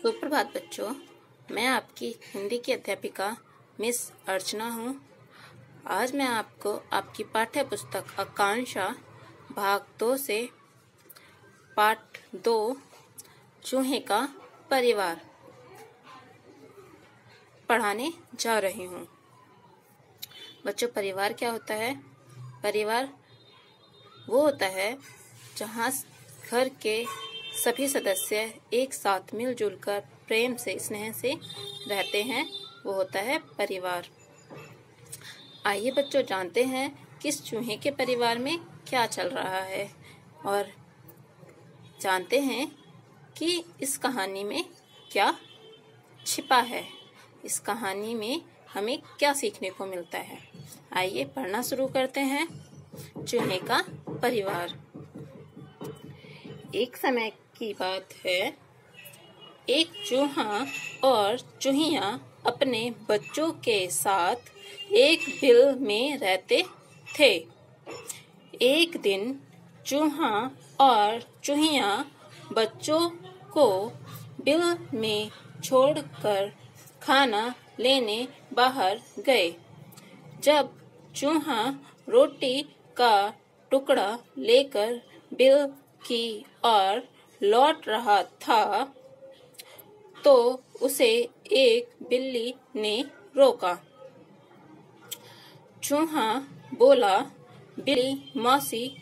सुप्रभात बच्चों, मैं आपकी हिंदी की अध्यापिका मिस अर्चना हूँ। आज मैं आपको आपकी पाठ्य पुस्तक आकांक्षा भाग 2 से पाठ 2 चूहे का परिवार पढ़ाने जा रही हूँ। बच्चों, परिवार क्या होता है? परिवार वो होता है जहाँ घर के सभी सदस्य एक साथ मिलजुल कर प्रेम से स्नेह से रहते हैं, वो होता है परिवार। आइए बच्चों, जानते हैं किस चूहे के परिवार में क्या चल रहा है और जानते हैं कि इस कहानी में क्या छिपा है, इस कहानी में हमें क्या सीखने को मिलता है। आइए पढ़ना शुरू करते हैं। चूहे का परिवार। एक समय की बात है, एक चूहा और चूहिया अपने बच्चों के साथ एक बिल में रहते थे। एक दिन चूहा और चूहिया बच्चों को बिल में छोड़कर खाना लेने बाहर गए। जब चूहा रोटी का टुकड़ा लेकर बिल की ओर लौट रहा था तो उसे एक बिल्ली ने रोका। चूहा बोला, बिल्ली मौसी,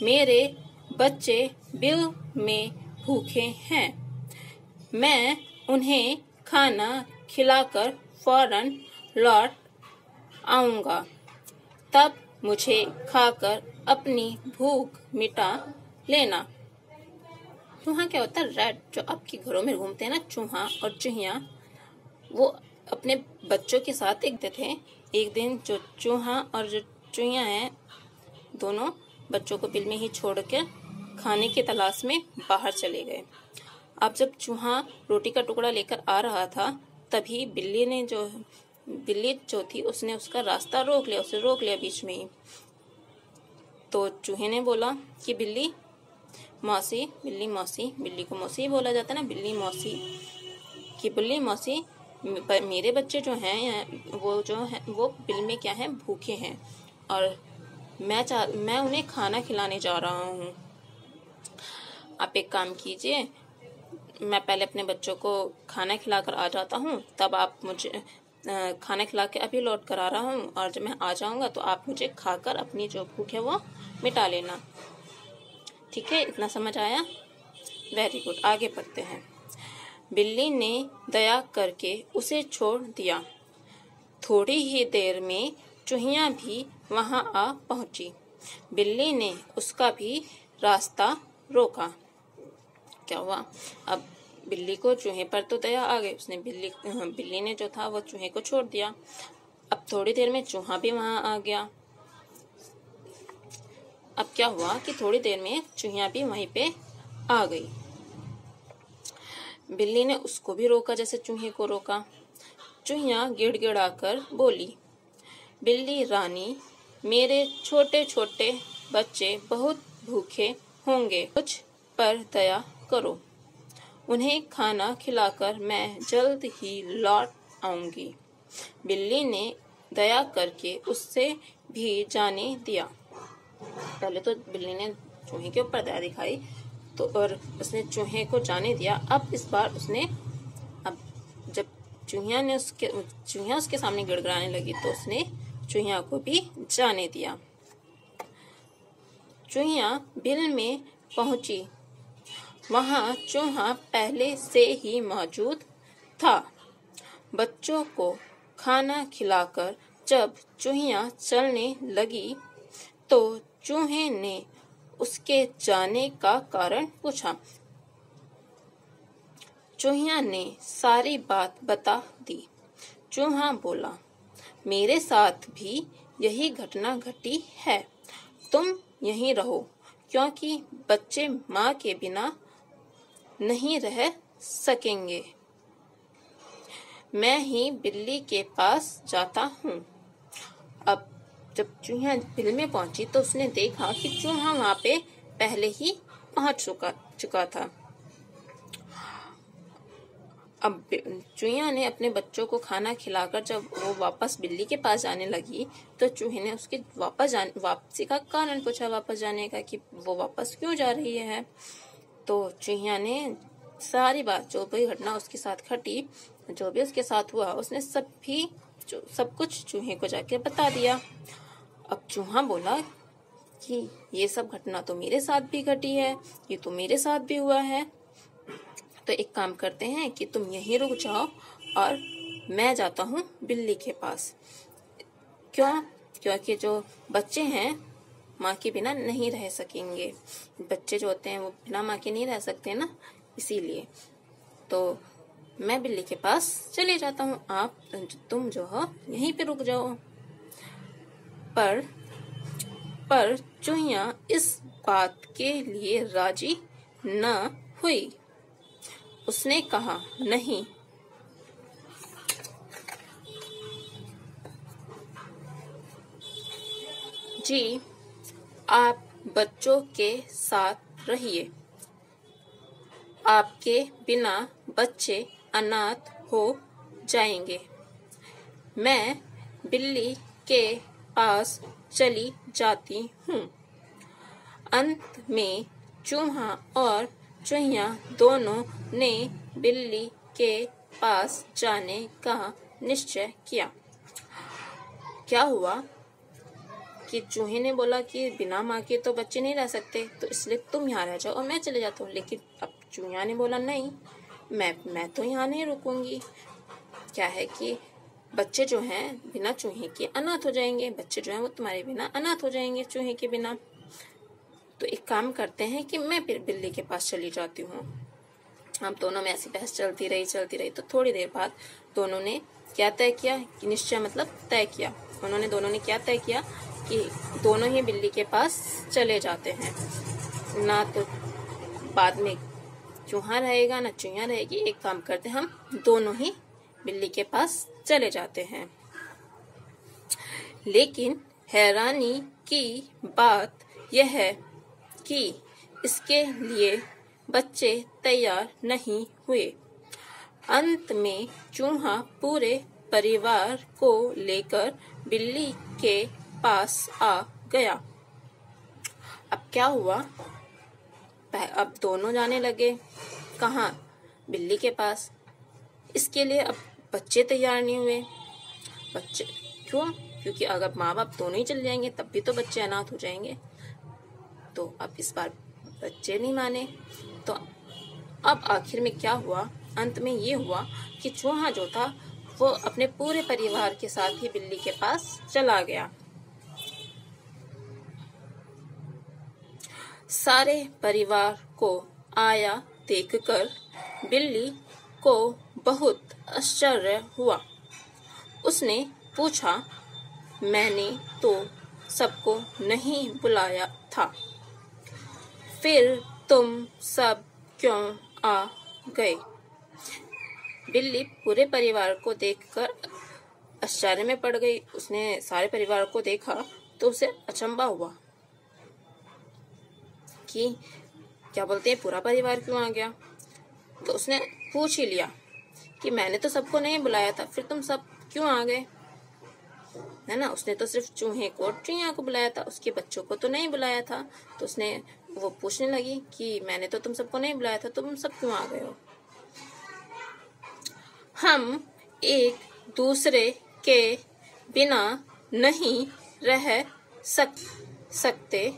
मेरे बच्चे बिल में भूखे हैं, मैं उन्हें खाना खिलाकर फौरन लौट आऊंगा, तब मुझे खाकर अपनी भूख मिटा लेना। चूहा क्या होता है? रैट, जो आपके घरों में घूमते हैं ना, चूहा और चूहिया, वो अपने बच्चों के साथ एक दिन जो चूहा और जो चूहिया है, दोनों बच्चों को बिल में ही छोड़ के खाने की तलाश में बाहर चले गए। अब जब चूहा रोटी का टुकड़ा लेकर आ रहा था, तभी बिल्ली जो थी उसने उसका रास्ता रोक लिया बीच में ही। तो चूहे ने बोला कि बिल्ली मौसी, बिल्ली को मौसी ही बोला जाता है ना, बिल्ली मौसी, मेरे बच्चे जो हैं वो बिल में क्या है, भूखे हैं और मैं उन्हें खाना खिलाने जा रहा हूँ। आप एक काम कीजिए, मैं पहले अपने बच्चों को खाना खिलाकर आ जाता हूँ, तब आप मुझे खाना खिला के अभी लौट कर आ रहा हूँ, और जब मैं आ जाऊंगा तो आप मुझे खाकर अपनी जो भूख है वो मिटा लेना। ठीक है, इतना समझ आया? वेरी गुड, आगे पढ़ते हैं। बिल्ली ने दया करके उसे छोड़ दिया। थोड़ी ही देर में चूहिया भी वहां आ पहुंची। बिल्ली ने उसका भी रास्ता रोका। क्या हुआ? अब बिल्ली को चूहे पर तो दया आ गई, उसने बिल्ली ने जो था वो चूहे को छोड़ दिया। अब थोड़ी देर में चूहा भी वहां आ गया। अब क्या हुआ कि थोड़ी देर में चूहिया भी वहीं पे आ गई। बिल्ली ने उसको भी रोका जैसे चूहे को रोका। चूहिया गिड़गिड़ाकर बोली, बिल्ली रानी, मेरे छोटे छोटे बच्चे बहुत भूखे होंगे, कुछ पर दया करो, उन्हें खाना खिलाकर मैं जल्द ही लौट आऊंगी। बिल्ली ने दया करके उससे भी जाने दिया। पहले तो बिल्ली ने चूहे के ऊपर दया दिखाई और उसने चूहे को जाने दिया। अब इस बार अब जब चूहिया उसके सामने गिड़गिड़ाने लगी तो उसने चूहिया को भी जाने दिया। चूहिया बिल में पहुंची। वहां चूहा पहले से ही मौजूद था। बच्चों को खाना खिलाकर जब चूहिया चलने लगी तो चूहे ने उसके जाने का कारण पूछा। चूहिया ने सारी बात बता दी। चूहा बोला, मेरे साथ भी यही घटना घटी है, तुम यहीं रहो, क्योंकि बच्चे माँ के बिना नहीं रह सकेंगे। मैं ही बिल्ली के पास जाता हूँ। अब जब चूहा बिल में पहुंची तो उसने देखा कि चूहा वहां पे पहले ही पहुंच चुका था। अब चूहिया ने अपने बच्चों को खाना खिलाकर जब वो वापस बिल्ली के पास जाने लगी तो चूहे ने उसके वापसी का कारण पूछा, वापस जाने का, कि वो वापस क्यों जा रही है। तो चूहिया ने सारी बात, जो भी घटना उसके साथ घटी, जो भी उसके साथ हुआ, उसने सब कुछ चूहे को जाके बता दिया। अब चूहा बोला कि ये सब घटना तो मेरे साथ भी घटी है, ये तो मेरे साथ भी हुआ है, तो एक काम करते हैं कि तुम यहीं रुक जाओ और मैं जाता हूँ बिल्ली के पास। क्यों? क्योंकि जो बच्चे हैं माँ के बिना नहीं रह सकेंगे। बच्चे जो होते हैं वो बिना माँ के नहीं रह सकते ना, इसीलिए। तो मैं बिल्ली के पास चले जाता हूँ, तुम जो हो यहीं पे रुक जाओ। पर चूहिया इस बात के लिए राजी न हुई। उसने कहा, नहीं, जी, आप बच्चों के साथ रहिए। आपके बिना बच्चे अनाथ हो जाएंगे। मैं बिल्ली के पास चली जाती हूँ। अंत में चूहा और चूहिया दोनों ने बिल्ली के पास जाने का निश्चय किया। क्या हुआ कि चूहे ने बोला कि बिना माँ के तो बच्चे नहीं रह सकते, तो इसलिए तुम यहाँ रह जाओ और मैं चले जाता हूँ। लेकिन अब चूहिया ने बोला, नहीं, मैं तो यहाँ नहीं रुकूंगी। क्या है कि बच्चे जो हैं बिना चूहे के अनाथ हो जाएंगे, बच्चे जो हैं वो तुम्हारे बिना अनाथ हो जाएंगे, चूहे के बिना। तो एक काम करते हैं कि मैं फिर बिल्ली के पास चली जाती हूँ। हम दोनों में ऐसी बहस चलती रही। तो थोड़ी देर बाद दोनों ने क्या तय किया, कि निश्चय मतलब तय किया, दोनों ने क्या तय किया कि दोनों ही बिल्ली के पास चले जाते हैं। ना तो बाद में चूहा रहेगा ना चूहिया रहेगी। एक काम करते हैं, हम दोनों ही बिल्ली के पास चले जाते हैं। लेकिन हैरानी की बात यह है कि इसके लिए बच्चे तैयार नहीं हुए। अंत में चूहा पूरे परिवार को लेकर बिल्ली के पास आ गया। अब क्या हुआ? अब दोनों जाने लगे कहाँ? बिल्ली के पास। इसके लिए अब बच्चे तैयार नहीं हुए। बच्चे क्यों? क्योंकि अगर माँ बाप दोनों ही चले जाएंगे तब भी तो बच्चे अनाथ हो जाएंगे। तो अब इस बार बच्चे नहीं माने। तो अब आखिर में क्या हुआ? अंत में ये हुआ कि चूहा जो था वो अपने पूरे परिवार के साथ ही बिल्ली के पास चला गया। सारे परिवार को आया देखकर बिल्ली को बहुत आश्चर्य हुआ। उसने पूछा, मैंने तो सबको नहीं बुलाया था, फिर तुम सब क्यों आ गए? बिल्ली पूरे परिवार को देखकर आश्चर्य में पड़ गई। उसने सारे परिवार को देखा तो उसे अचंभा हुआ कि क्या बोलते हैं, पूरा परिवार क्यों आ गया? तो उसने पूछ ही लिया कि मैंने तो सबको नहीं बुलाया था, फिर तुम सब क्यों आ गए? है ना, उसने तो सिर्फ चूहे को और चूहिया को बुलाया था, उसके बच्चों को तो नहीं बुलाया था। तो उसने वो पूछने लगी कि मैंने तो तुम सबको नहीं बुलाया था, तुम सब क्यों आ गए हो? हम एक दूसरे के बिना नहीं रह सकते।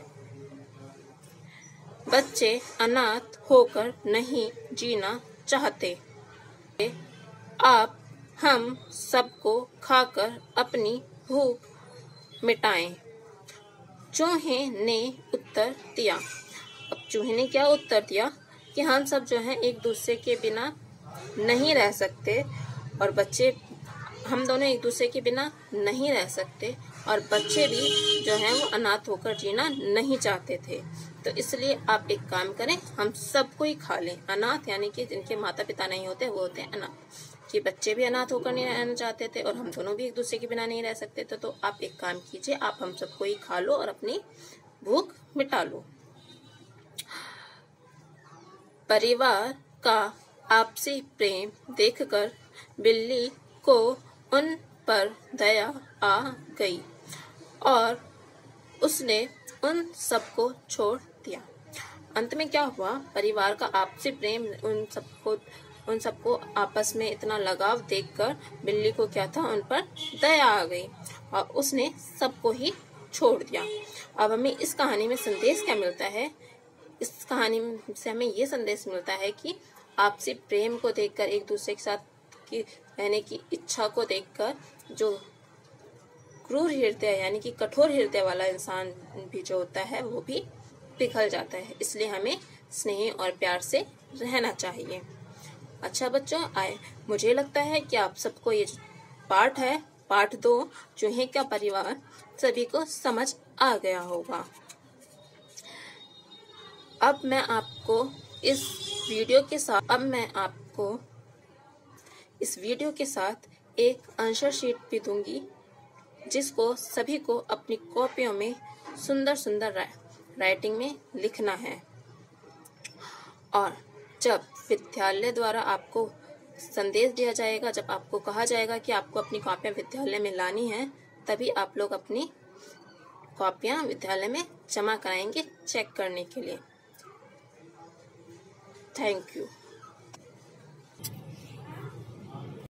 बच्चे अनाथ होकर नहीं जीना चाहते। आप हम सबको खाकर अपनी भूख मिटाएं। चूहे ने उत्तर दिया। अब चूहे ने क्या उत्तर दिया कि हम सब जो हैं एक दूसरे के बिना नहीं रह सकते और बच्चे, हम दोनों एक दूसरे के बिना नहीं रह सकते और बच्चे भी जो हैं वो अनाथ होकर जीना नहीं चाहते थे। तो इसलिए आप एक काम करें, हम सबको ही खा लें। अनाथ यानी कि जिनके माता पिता नहीं होते वो होते हैं अनाथ, कि बच्चे भी अनाथ होकर नहीं रहना चाहते थे और हम दोनों भी एक दूसरे के बिना नहीं रह सकते थे। तो आप एक काम कीजिए, आप हम सबको ही खा लो और अपनी भूख मिटा लो। परिवार का आपसी प्रेम देखकर बिल्ली को उन पर दया आ गई और उसने उन सबको छोड़ दिया। अंत में क्या हुआ, परिवार का आपसी प्रेम उन सबको आपस में इतना लगाव देखकर बिल्ली को क्या था, उन पर दया आ गई और उसने सबको ही छोड़ दिया। अब हमें इस कहानी में संदेश क्या मिलता है? इस कहानी से हमें ये संदेश मिलता है कि आपसी प्रेम को देखकर, एक दूसरे के साथ की रहने की इच्छा को देखकर जो क्रूर हृदय यानी कि कठोर हृदय वाला इंसान भी जो होता है वो भी पिघल जाता है। इसलिए हमें स्नेह और प्यार से रहना चाहिए। अच्छा बच्चों, मुझे लगता है कि आप सबको ये पाठ है, पाठ 2 चूहे का परिवार, सभी को समझ आ गया होगा। अब मैं आपको इस वीडियो के साथ एक आंसर शीट भी दूंगी, जिसको सभी को अपनी कॉपियों में सुंदर सुंदर राइटिंग में लिखना है। और जब विद्यालय द्वारा आपको संदेश दिया जाएगा, जब आपको कहा जाएगा कि आपको अपनी कॉपियां विद्यालय में लानी है, तभी आप लोग अपनी कॉपियां विद्यालय में जमा कराएंगे चेक करने के लिए। Thank you.